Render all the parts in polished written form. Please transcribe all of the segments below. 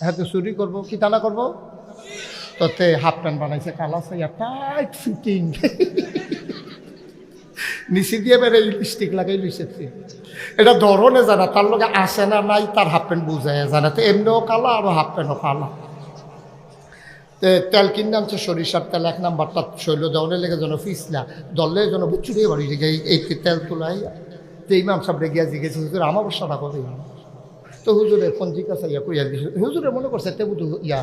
হ্যাঁ তো চুরি করবো কি টানা করবো তোতে হাফ প্যান্ট বানাইছে কালা সাইয়া টাইট ফিটিং নিচে দিয়ে বেড়ে লিপস্টিক লাগাই লুইছে এটা ধরনে জানা তার লগে আসে না নাই তার হাফ প্যান্ট বুঝায় জানা তো এমনিও কালা আরো হাফ প্যান্টও কালা তেল কিনে আনছে সরিষার তেল 1 নাম্বারটা শৈল দেওয়ালে লেগে যেন ফিসলা দলে যেন বুচুরিয়ে বাড়ি লেগে এই তেল তোলাই তো ইমাম সাহেব রেগিয়া জিজ্ঞেস হুজুর আমার বর্ষাটা কবে তো হুজুরের পঞ্জিকা চাইয়া কইয়া দিছে হুজুরে মনে করছে তে বুধ ইয়া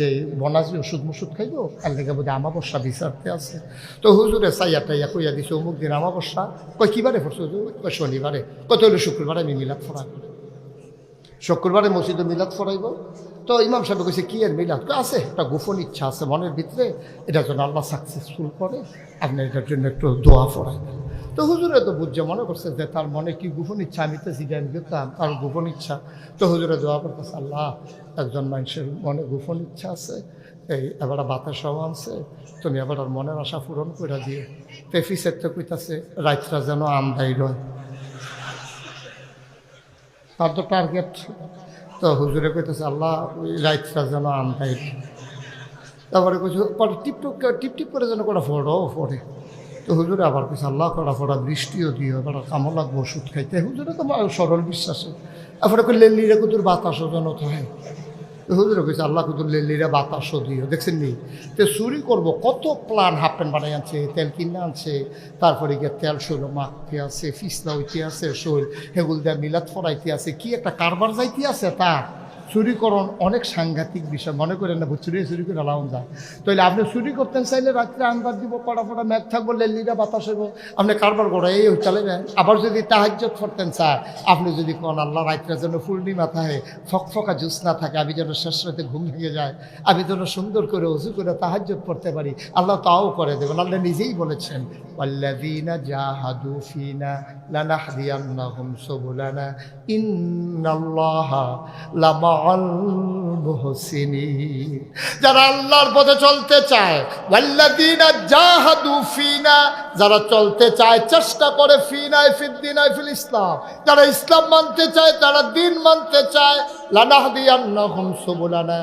এই বনাজি ওষুধ মুষুধ খাইবো আর লেগে বোধ আমাবস্যা বিচারতে আছে তো হুজুরে চাইয়া টাইয়া কইয়া দিছে অমুক দিন আমাবস্যা কই কিবারে পড়ছে হুজুর কই শনিবারে কত হলো শুক্রবারে আমি মিলাদ ফরাইব শুক্রবারে মসজিদে মিলাদ ফরাইব তো ইমাম সাহেব কইছে কি এর মিলাদ আছে একটা গোপন ইচ্ছা আছে মনের ভিতরে এটা যেন আল্লাহ সাকসেসফুল করে আপনি এটার জন্য একটু দোয়া ফরাইবেন তো হুজুরে তো বুঝছে মনে করছে যে তার মনে কি গোপন ইচ্ছা আমি তো জিজ্ঞান করতাম তার গোপন ইচ্ছা তো হুজুরে দোয়া করতেছে আল্লাহ একজন মানুষের মনে গোপন ইচ্ছা আছে এই এবার বাতাস আনছে তুমি এবার আর মনের আশা পূরণ করে দিও পেফিসের তো কইতাছে রাইতটা যেন আমদাই রয় তার তো টার্গেট তো হুজুরে কইতেছে আল্লাহ ওই রাইতটা যেন আমদাই তারপরে কইছে পরে টিপ করে যেন কটা ফোড়ে তো হুজুরে আবার কিছু আল্লাহ করা ফোড়া বৃষ্টিও দিও এবার কামো লাগবো ওষুধ খাইতে হুজুরে তো সরল বিশ্বাসে এরপরে কই লেলিরে কুতুর বাতাসও যেন থাকে হুজুরে কইছে আল্লাহ কুতুর লেলিরে বাতাসও দিও দেখছেন নি তো চুরি করবো কত প্ল্যান হাফ প্যান্ট বানাই আনছে তেল কিনে আনছে তারপরে গিয়ে তেল শৈল মাখতে আছে ফিসলা হইতে আছে শৈল হেগুল দেয়া মিলাদ ফরাইতে আছে কি একটা কারবার যাইতে আছে তা চুরিকরণ অনেক সাংঘাতিক বিষয় মনে করেন না চুরি করে লাউন যায় তাহলে আপনি চুরি করতেন চাইলে রাত্রে আন্দাজ দিব পড়া ম্যাথ থাকবো লেলিরা বাতাস হইব আপনি কারবার করা এই চলে যান আবার যদি তাহাজ্জুদ করতেন স্যার আপনি যদি কোন আল্লাহ রাত্রে যেন পূর্ণিমা থাকে ফকফকা জ্যোৎস্না থাকে আমি যেন শেষ রাতে ঘুম ভেঙে যায় আমি যেন সুন্দর করে উজু করে তাহাজ্জুদ পড়তে পারি আল্লাহ তাও করে দেবেন আল্লাহ নিজেই বলেছেন ওয়াল্লাযীনা জাহাদু ফীনা লানাহদিয়ান্নাহুম সুবুলানা ইন্নাল্লাহা লামা যারা আল্লাহর পথে চলতে চায় ওয়াল্লাযীনা জাহাদু ফীনা যারা চলতে চায় চেষ্টা করে ফীনায় ফিদ্দিনায় ফিল ইসলাম যারা ইসলাম মানতে চায় তারা দ্বীন মানতে চায় লানাহদিয়ান্নাহুম সুবুলানা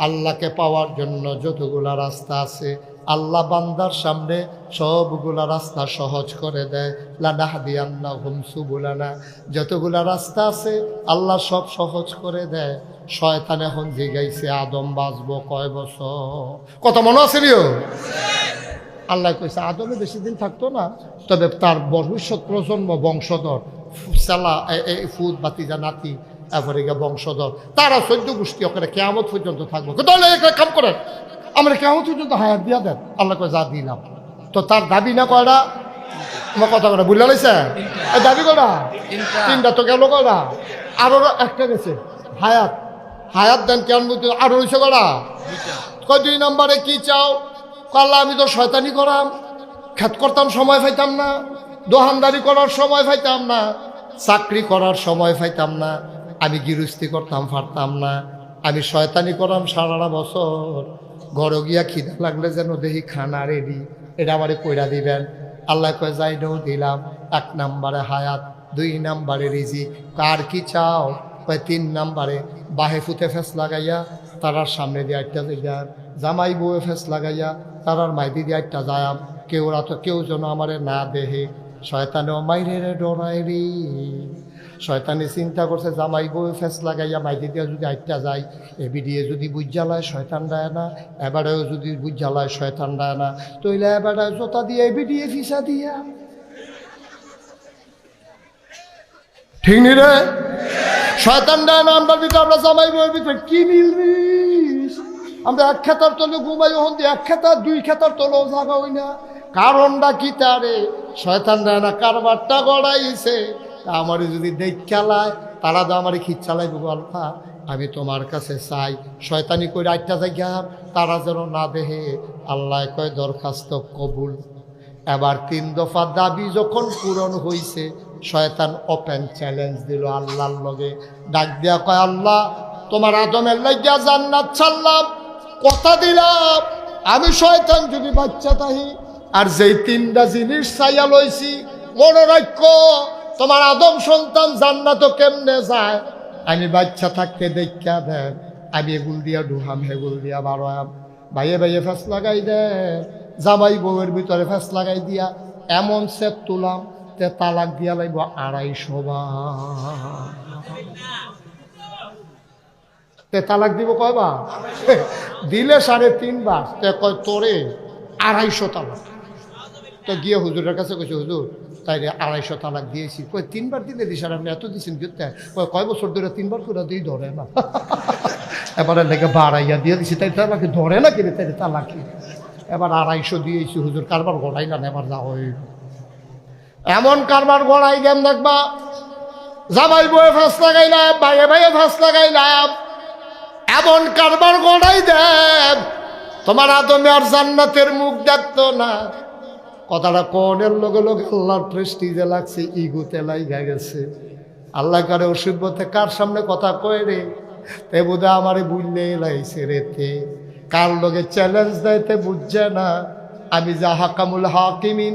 আল্লাহকে পাওয়ার জন্য যতগুলা রাস্তা আছে আল্লাহ বান্দার সামনে সবগুলা রাস্তা সহজ করে দেয় লানাহদিয়ান্নাহুম সুবুলানা যতগুলা রাস্তা আছে আল্লাহ সব সহজ করে দেয় শয়তান এখন জিগাইছে আদম বাঁচবো কয় বছর কত মনে আছে রিও আল্লাহ কইছে আদমে বেশি দিন থাকতো না তবে তার ভবিষ্যৎ প্রজন্ম বংশধর সালা ফুদ বাতিজা নাতি এরপরে বংশধর তারা 14 গোষ্ঠী ওখানে কিয়ামত পর্যন্ত থাকবো তাহলে কাম করেন আমরা কিয়ামত পর্যন্ত হায়াত দিয়া দেন আল্লাহ কয় যা দিলাম তো তার দাবি না কয়টা আমার কথা কটা বুঝলা লাইছে দাবি করা 3টা তো গেল কয়টা আরো একটা গেছে হায়াত দেন কেমন বলতে আরো রয়েছে করা কয় 2 নম্বরে কি চাও আল্লাহ আমি তো শয়তানি করাম খেত করতাম সময় পাইতাম না দোহানদারি করার সময় পাইতাম না চাকরি করার সময় পাইতাম না আমি গৃহস্থী করতাম পারতাম না আমি শয়তানি করাম সারাটা বছর ঘরে গিয়া খিদা লাগলে যেন দেখি খানা রেডি এটা আমারে কইরা দিবেন আল্লাহ কয় যাইও দিলাম 1 নম্বরে হায়াত 2 নম্বরে রিজিক কার কি চাও কয় 3 নম্বরে বাহে ফুতে ফেস লাগাইয়া তারার সামনে দিয়ে একটা যাইয়াম জামাই বউয়ে ফেস লাগাইয়া তারার মাইদি দিয়ে একটা যায়াম কেউ যেন আমারে না দেহে শয়তানেও মাইরে ডরাই রে শয়তানে চিন্তা করছে জামাই বউ ফেস লাগাইয়া মাইদি দিয়া যদি আইটা যায় এবি দিয়ে যদি বুঝ জ্বালায় শয়তান দেয় না এবারেও যদি বুঝ জ্বালায় শয়তান দেয় না তইলে এবারে জোতা দিয়ে এবি দিয়ে ফিসা দিয়া ঠিক নি রে শয়তান দেয় না আমরা ভিতরে আমরা জামাই বউয়ের ভিতরে কি মিলবি আমরা 1 খেতার তলে ঘুমাই হন দিয়ে 1 খেতার 2 খেতার তলেও জাগা হই না কারণটা কি তারে শয়তান দেয় না কারবারটা গড়াইছে আমার যদি দেখ খেলায় তারা তো আমার খিচ্ছালাই বলফা আমি তোমার কাছে চাই শয়তানি করে আটটা জায়গা তারা যেন না দেহে আল্লাহ কয় দরখাস্ত কবুল এবার 3 দফা দাবি যখন পূরণ হইছে শয়তান ওপেন চ্যালেঞ্জ দিল আল্লাহর লগে ডাক দিয়া কয় আল্লাহ তোমার আদমের লাগিয়া জান্নাত ছাড়লাম কথা দিলাম আমি শয়তান যদি বাচ্চা তাহি আর যেই 3টা জিনিস চাইয়া লইছি মনে রাখো তোমার আদম সন্তান জান্নাত কেমনে যায় আমি বাচ্চা থাকতে দেখা দেন আমি এগুল দিয়া ঢুহাম হেগুল দিয়া বারোয়াম, ভাইয়ে ভাইয়ে ফ্যাস লাগাই দে, জামাই বউয়ের ভিতরে ফ্যাস লাগাই দিয়া এমন সেট তুলাম তে তালাক দিয়া লাগবো 250 বার। তে তালাক দিব কয়বার? দিলে 3.5 বার। তে কয় তোরে 250 তালাক। তো গিয়ে হুজুরের কাছে কইছে, হুজুর তাই 250 তালাক দিয়েছি। কই 3 বার দিলে দিস, আর আপনি এত দিচ্ছেন কয় বছর ধরে 3 বার করে দিই ধরে না। এবারে লেগে বাড়াইয়া দিয়ে দিছি, তাই তালাকি ধরে না কিনে, তাই তালাকি এবার 250 দিয়েছি। হুজুর কারবার গড়াই না, এবার যাও এমন কারবার গড়াই গেম দেখবা, জামাই বয়ে ফাঁস লাগাইলাম, ভাইয়ে ভাইয়ে ফাঁস লাগাইলাম, এমন কারবার গড়াই দেব তোমার আদমে আর জান্নাতের মুখ দেখতো না। কথাটা কোনের লগে লগে আল্লাহর প্রেস্টিজে লাগছে, ইগুতে লাইগা গেছে। আল্লাহ কারে অসুবিধে কার সামনে কথা কয় রে, তে বোধা আমারে বুঝলে লাইছে রেতে, কার লগে চ্যালেঞ্জ দেয়তে বুঝছে না। আমি যা হাকামুল হাকিমিন,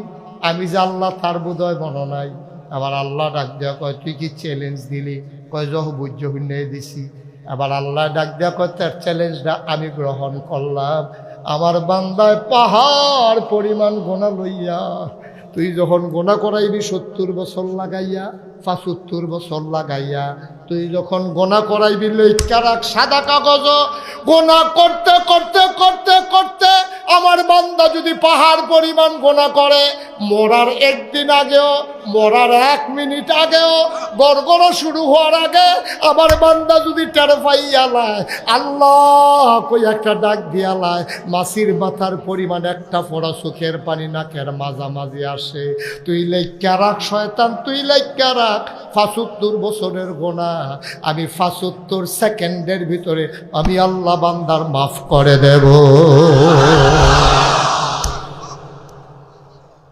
আমি যে আল্লাহ তার বোধহয় মনে নাই। আবার আল্লাহ ডাক দেওয়া কয় তুই কি চ্যালেঞ্জ দিলি? কয় যহ বুঝ্য হইনে দিছি। আবার আল্লাহ ডাক দেওয়া কয় তার চ্যালেঞ্জটা আমি গ্রহণ করলাম। আমার বান্দায় পাহাড় পরিমাণ গোনা লইয়া, তুই যখন গোনা করাইবি 70 বছর লাগাইয়া, 75 বছর লাগাইয়া, তুই যখন গোনা করাইবি লইকা রাখ সাদা কাগজ। গোনা করতে করতে করতে করতে আমার বান্দা যদি পাহাড় পরিমাণ গোনা করে, মরার 1 দিন আগেও, মরার 1 মিনিট আগেও, গড়গড় শুরু হওয়ার আগে আমার বান্দা যদি টের পাইয়া লায়, আল্লাহ কই একটা ডাক দিয়া লায়, মাছির মাথার পরিমাণ একটা ফোঁটা চোখের পানি নাকের মাঝামাঝি আসে। তুই লাইক্কা রাখ শয়তান, তুই লাইক্কা রাখ 75 বছরের গোনা, আমি 75 সেকেন্ডের ভিতরে আমি আল্লাহ বান্দার মাফ করে দেব।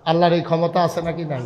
আল্লাহর এই ক্ষমতা আছে নাকি নাই?